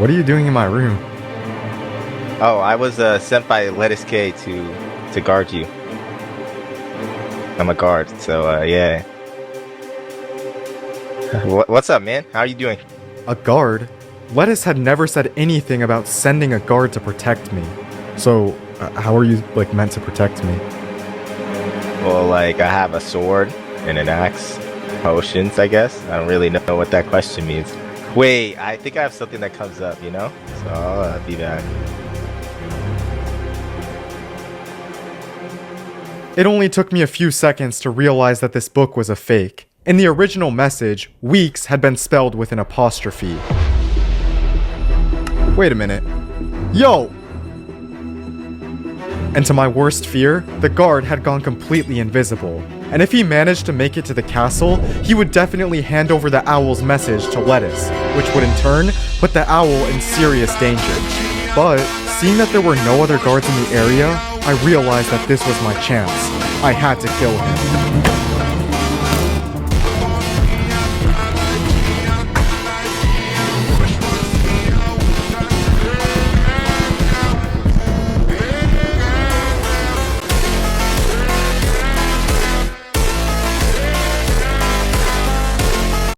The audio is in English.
What are you doing in my room? Oh, I was sent by Lettuce K to guard you. I'm a guard, so yeah. What's up, man? How are you doing? A guard? Lettuce had never said anything about sending a guard to protect me. So, how are you, meant to protect me? Well, like I have a sword and an axe, potions, I guess. I don't really know what that question means. Wait, I think I have something that comes up, you know? So I'll be back. It only took me a few seconds to realize that this book was a fake. In the original message, weeks had been spelled with an apostrophe. Wait a minute. Yo! And to my worst fear, the guard had gone completely invisible. And if he managed to make it to the castle, he would definitely hand over the owl's message to Lettuce, which would in turn put the owl in serious danger. But seeing that there were no other guards in the area, I realized that this was my chance. I had to kill him.